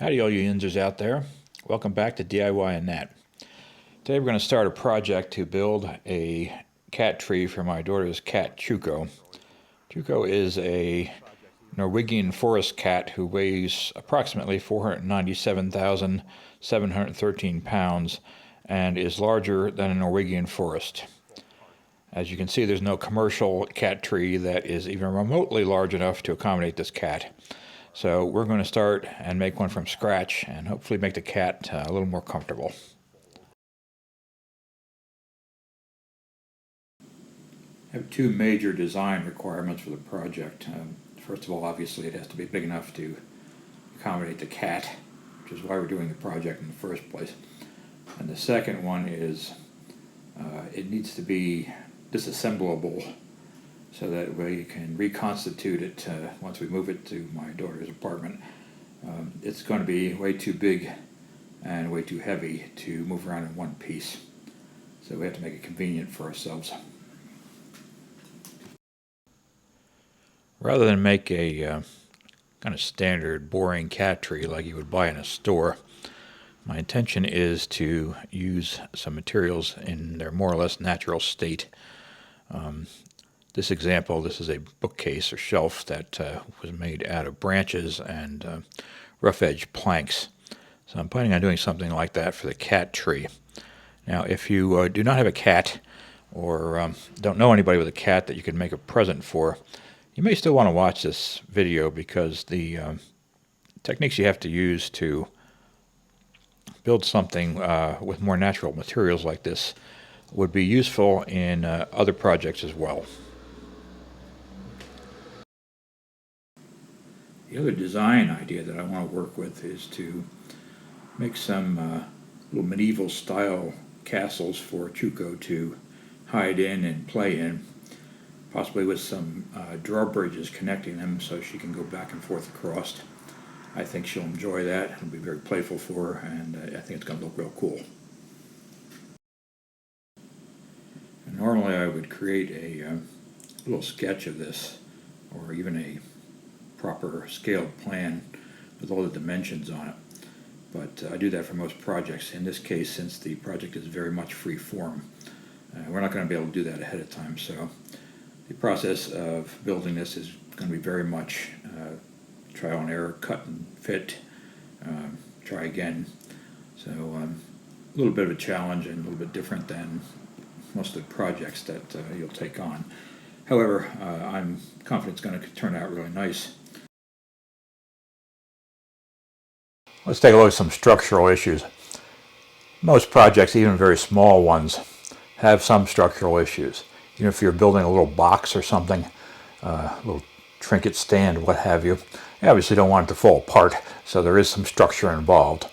Howdy all you Yinzers out there. Welcome back to DIY and Nat. Today we're going to start a project to build a cat tree for my daughter's cat Chuko. Chuko is a Norwegian forest cat who weighs approximately 497,713 pounds and is larger than a Norwegian forest. As you can see, there's no commercial cat tree that is even remotely large enough to accommodate this cat. So we're going to start and make one from scratch and hopefully make the cat a little more comfortable. I have two major design requirements for the project. First of all, obviously it has to be big enough to accommodate the cat, which is why we're doing the project in the first place. And the second one is it needs to be disassemblable, so that we can reconstitute it once we move it to my daughter's apartment. It's going to be way too big and way too heavy to move around in one piece, so we have to make it convenient for ourselves. Rather than make a kind of standard boring cat tree like you would buy in a store, my intention is to use some materials in their more or less natural state. This example, this is a bookcase or shelf that was made out of branches and rough edge planks. So I'm planning on doing something like that for the cat tree. Now if you do not have a cat or don't know anybody with a cat that you can make a present for, you may still want to watch this video because the techniques you have to use to build something with more natural materials like this would be useful in other projects as well. The other design idea that I want to work with is to make some little medieval style castles for Chuko to hide in and play in, possibly with some drawbridges connecting them so she can go back and forth across. I think she'll enjoy that. It'll be very playful for her, and I think it's going to look real cool. And normally I would create a little sketch of this, or even a proper scaled plan with all the dimensions on it. But I do that for most projects. In this case, since the project is very much free form, we're not going to be able to do that ahead of time. So the process of building this is going to be very much trial and error, cut and fit, try again. So a little bit of a challenge and a little bit different than most of the projects that you'll take on. However, I'm confident it's going to turn out really nice. Let's take a look at some structural issues. Most projects, even very small ones, have some structural issues. Even if you're building a little box or something, a little trinket stand, what have you, you obviously don't want it to fall apart, so there is some structure involved.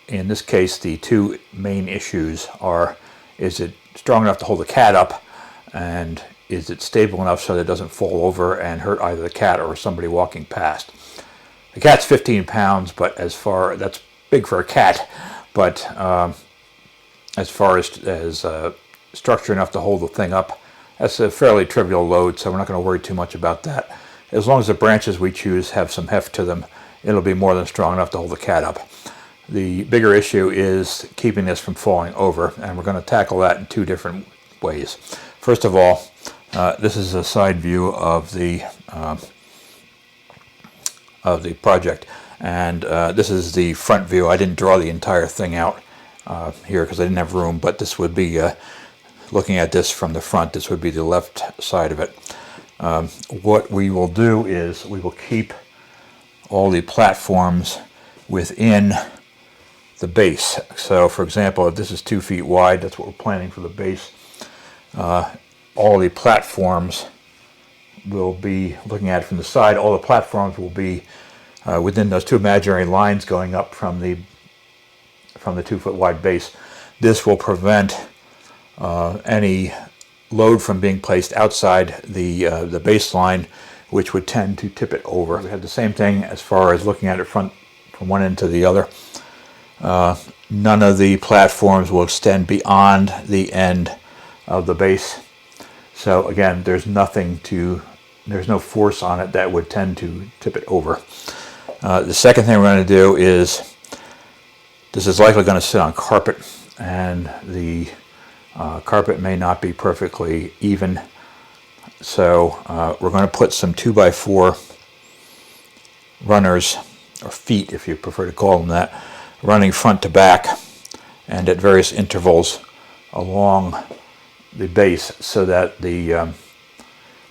In this case, the two main issues are, is it strong enough to hold the cat up, and is it stable enough so that it doesn't fall over and hurt either the cat or somebody walking past. The cat's 15 pounds, but that's big for a cat, but as far as structure enough to hold the thing up, that's a fairly trivial load, so we're not going to worry too much about that. As long as the branches we choose have some heft to them, it'll be more than strong enough to hold the cat up. The bigger issue is keeping this from falling over, and we're going to tackle that in two different ways. First of all, this is a side view of the project, and this is the front view. I didn't draw the entire thing out here because I didn't have room, but this would be looking at this from the front. This would be the left side of it. What we will do is we will keep all the platforms within the base. So for example, if this is 2 feet wide, that's what we're planning for the base. All the platforms will be, looking at it from the side, all the platforms will be within those two imaginary lines going up from the 2 foot wide base. This will prevent any load from being placed outside the baseline, which would tend to tip it over. We have the same thing as far as looking at it from one end to the other. None of the platforms will extend beyond the end of the base. So again, there's no force on it that would tend to tip it over. The second thing we're going to do is, this is likely going to sit on carpet, and the carpet may not be perfectly even. So we're going to put some 2x4 runners, or feet if you prefer to call them that, running front to back and at various intervals along the base, so that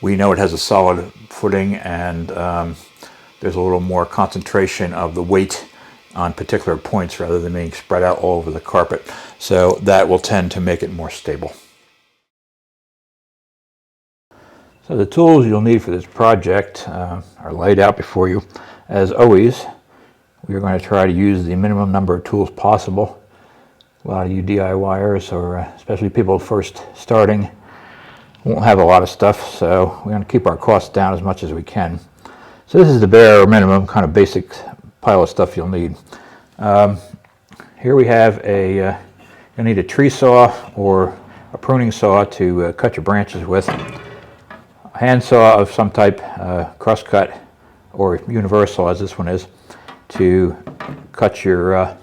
we know it has a solid footing, and there's a little more concentration of the weight on particular points rather than being spread out all over the carpet. So that will tend to make it more stable. So the tools you'll need for this project are laid out before you. As always, we are going to try to use the minimum number of tools possible. A lot of you DIYers, or especially people first starting, won't have a lot of stuff, so we're going to keep our costs down as much as we can. So this is the bare minimum kind of basic pile of stuff you'll need. Here we have you'll need a tree saw or a pruning saw to cut your branches with. A hand saw of some type, crosscut or universal as this one is, to cut your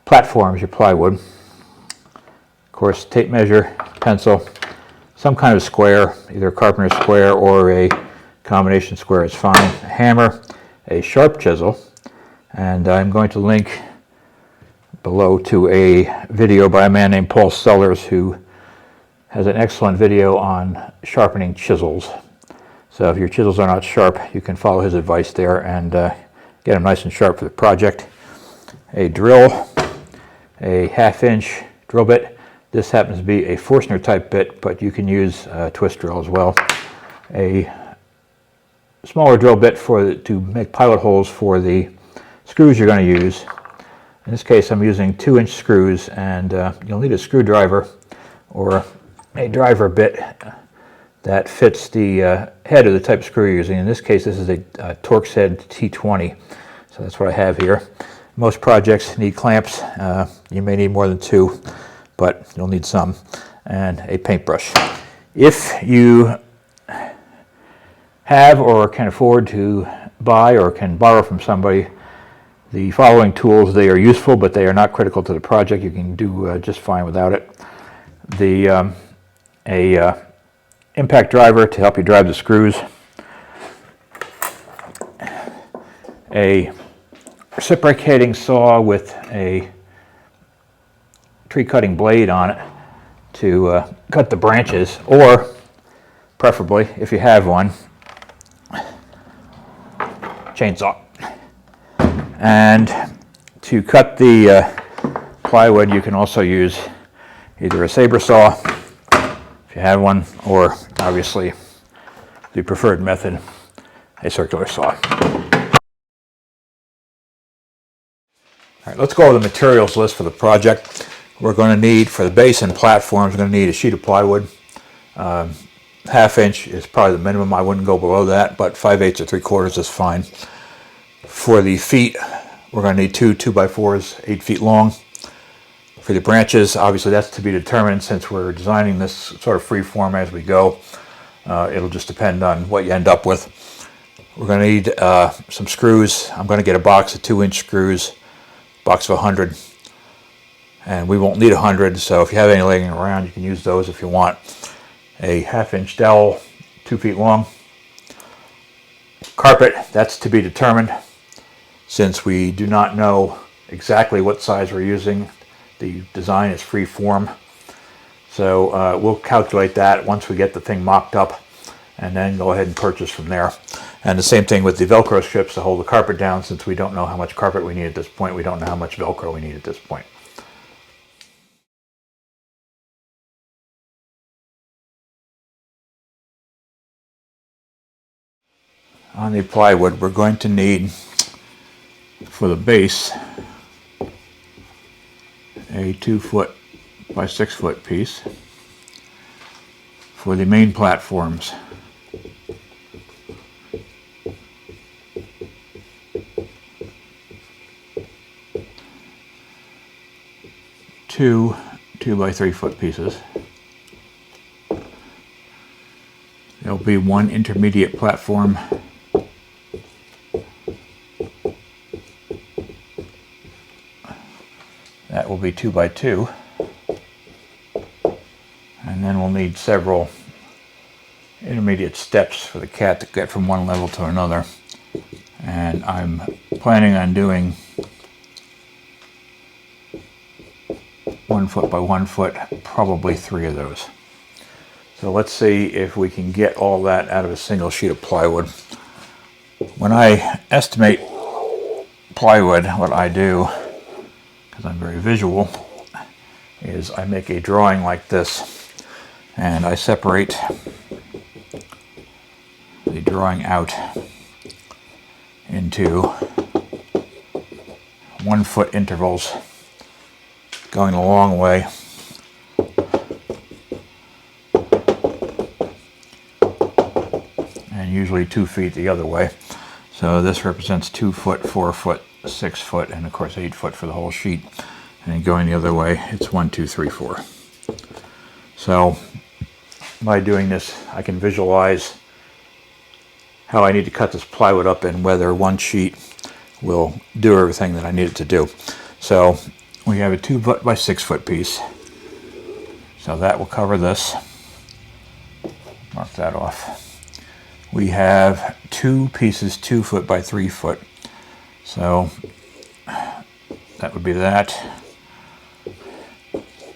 platforms, your plywood. Of course, tape measure, pencil, some kind of square, either a carpenter's square or a combination square is fine. A hammer, a sharp chisel, and I'm going to link below to a video by a man named Paul Sellers, who has an excellent video on sharpening chisels. So if your chisels are not sharp, you can follow his advice there and get them nice and sharp for the project. A drill, a 1/2-inch drill bit. This happens to be a Forstner type bit, but you can use a twist drill as well. A smaller drill bit to make pilot holes for the screws you're going to use. In this case, I'm using 2-inch screws, and you'll need a screwdriver or a driver bit that fits the head of the type of screw you're using. In this case, this is a Torx head T20, so that's what I have here. Most projects need clamps. You may need more than 2, but you'll need some, and a paintbrush. If you have or can afford to buy or can borrow from somebody the following tools, they are useful, but they are not critical to the project. You can do just fine without it. A impact driver to help you drive the screws, a reciprocating saw with a tree cutting blade on it to cut the branches, or preferably, if you have one, chainsaw. And to cut the plywood, you can also use either a saber saw, if you have one, or obviously the preferred method, a circular saw. All right, let's go over the materials list for the project. We're going to need, for the base and platforms, we're going to need a sheet of plywood. 1/2-inch is probably the minimum. I wouldn't go below that, but 5/8 or 3/4 is fine. For the feet, we're going to need 2 2x4s, 8 feet long. For the branches, obviously that's to be determined, since we're designing this sort of free form as we go. It'll just depend on what you end up with. We're going to need some screws. I'm going to get a box of 2-inch screws, box of 100. And we won't need 100, so if you have any laying around, you can use those if you want. A 1/2-inch dowel, 2 feet long. Carpet, that's to be determined, since we do not know exactly what size we're using. The design is free form, so we'll calculate that once we get the thing mocked up, and then go ahead and purchase from there. And the same thing with the Velcro strips to hold the carpet down, since we don't know how much carpet we need at this point. We don't know how much Velcro we need at this point. On the plywood, we're going to need, for the base, a 2-foot by 6-foot piece. For the main platforms, two 2 by 3-foot pieces. There'll be one intermediate platform will be 2 by 2. And then we'll need several intermediate steps for the cat to get from one level to another. And I'm planning on doing 1 foot by 1 foot, probably 3 of those. So let's see if we can get all that out of a single sheet of plywood. When I estimate plywood, what I do, because I'm very visual, is I make a drawing like this, and I separate the drawing out into 1 foot intervals, going a long way. And usually 2 feet the other way. So this represents 2 foot, 4 foot, 6 foot, and of course 8 foot for the whole sheet. And then going the other way, it's 1, 2, 3, 4. So by doing this, I can visualize how I need to cut this plywood up and whether one sheet will do everything that I need it to do. So we have a 2 foot by 6 foot piece. So that will cover this. Mark that off. We have 2 pieces 2 foot by 3 foot. So that would be that.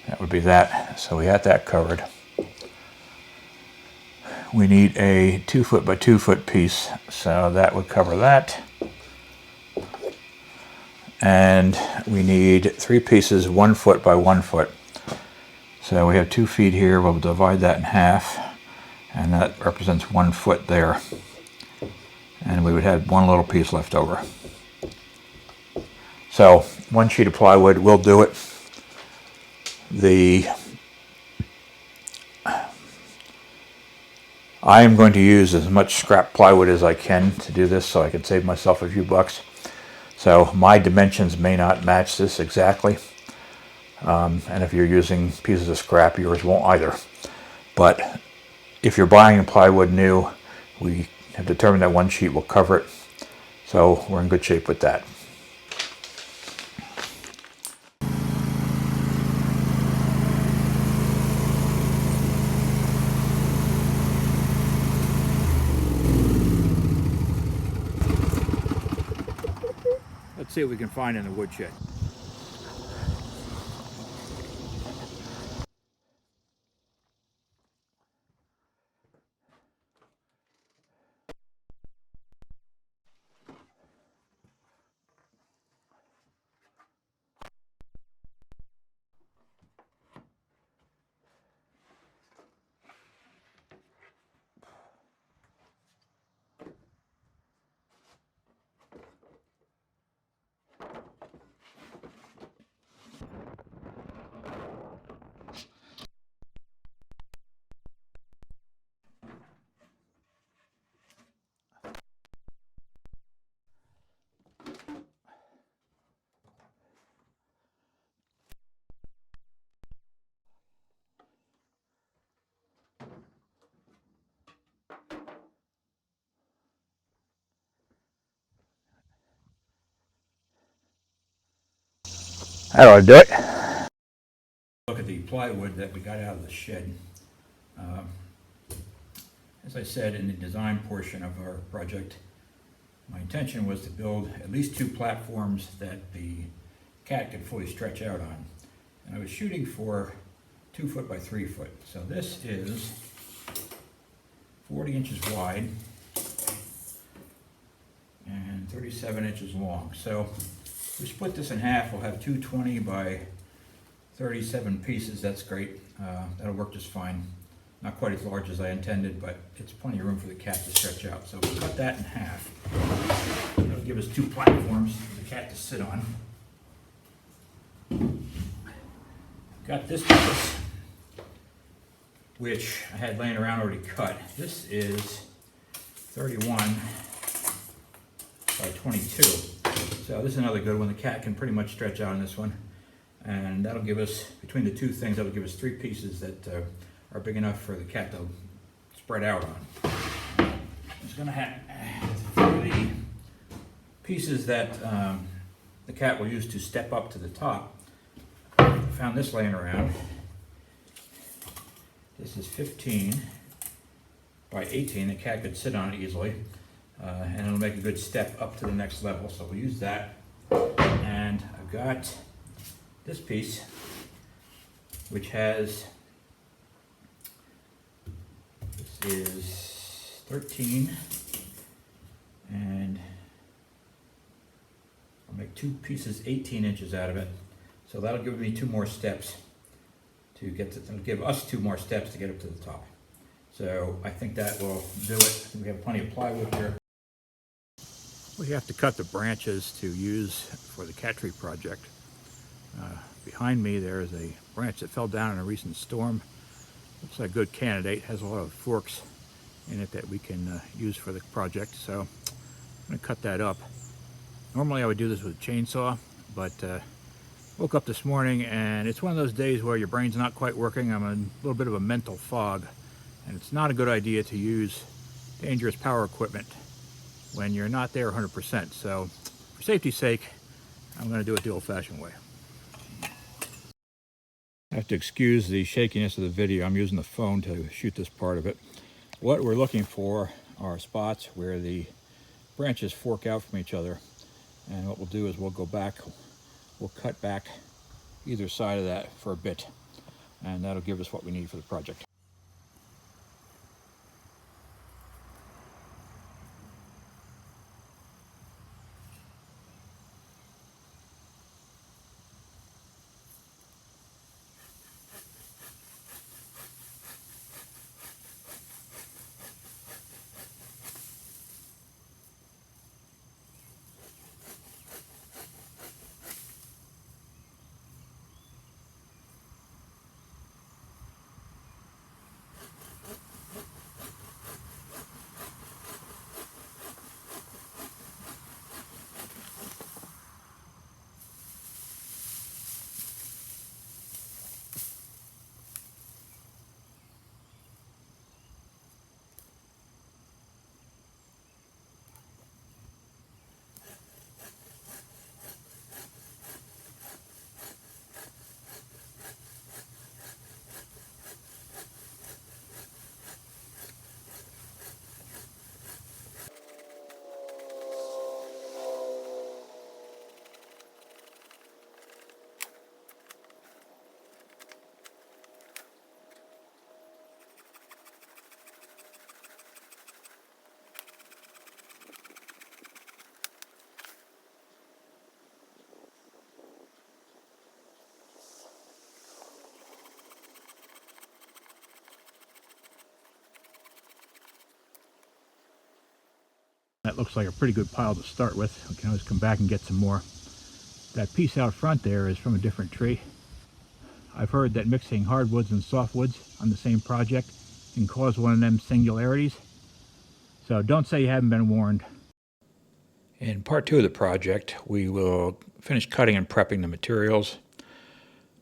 That would be that. So we had that covered. We need a 2 foot by 2 foot piece. So that would cover that. And we need 3 pieces 1 foot by 1 foot. So we have 2 feet here. We'll divide that in half. And that represents 1 foot there. And we would have 1 little piece left over. So 1 sheet of plywood will do it. I am going to use as much scrap plywood as I can to do this so I can save myself a few bucks. So my dimensions may not match this exactly. And if you're using pieces of scrap, yours won't either. But if you're buying plywood new, we have determined that 1 sheet will cover it. So we're in good shape with that. Let's see what we can find in the woodshed. How do I do it? Look at the plywood that we got out of the shed. As I said in the design portion of our project, my intention was to build at least 2 platforms that the cat could fully stretch out on. And I was shooting for 2 foot by 3 foot. So this is 40 inches wide and 37 inches long. So if we split this in half, we'll have 2 20 by 37 pieces. That's great. That'll work just fine. Not quite as large as I intended, but it's plenty of room for the cat to stretch out. So we'll cut that in half. That'll give us 2 platforms for the cat to sit on. Got this piece, which I had laying around already cut. This is 31 by 22. So this is another good one. The cat can pretty much stretch out on this one. And that'll give us, between the 2 things, that'll give us 3 pieces that are big enough for the cat to spread out on. I'm just going to have for the pieces that the cat will use to step up to the top. found this laying around. This is 15 by 18. The cat could sit on it easily, and it'll make a good step up to the next level. So we'll use that. And I've got this piece, which has, this is 13, and I'll make two pieces 18 inches out of it. So that'll give me two more steps to get to, it'll give us two more steps to get up to the top. So I think that will do it. I think we have plenty of plywood here. We have to cut the branches to use for the cat tree project. Behind me there is a branch that fell down in a recent storm. Looks like a good candidate, has a lot of forks in it that we can use for the project. So I'm going to cut that up. Normally I would do this with a chainsaw, but woke up this morning and it's one of those days where your brain's not quite working. I'm in a little bit of a mental fog, and it's not a good idea to use dangerous power equipment when you're not there 100%. So for safety's sake, I'm going to do it the old-fashioned way. I have to excuse the shakiness of the video. I'm using the phone to shoot this part of it. What we're looking for are spots where the branches fork out from each other. And what we'll do is we'll go back, we'll cut back either side of that for a bit. And that'll give us what we need for the project. That looks like a pretty good pile to start with. We can always come back and get some more. That piece out front there is from a different tree. I've heard that mixing hardwoods and softwoods on the same project can cause one of them singularities. So don't say you haven't been warned. In part 2 of the project, we will finish cutting and prepping the materials,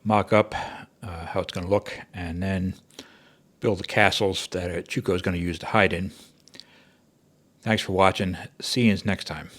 mock up how it's going to look, and then build the castles that Chuko is going to use to hide in. Thanks for watching. See you next time.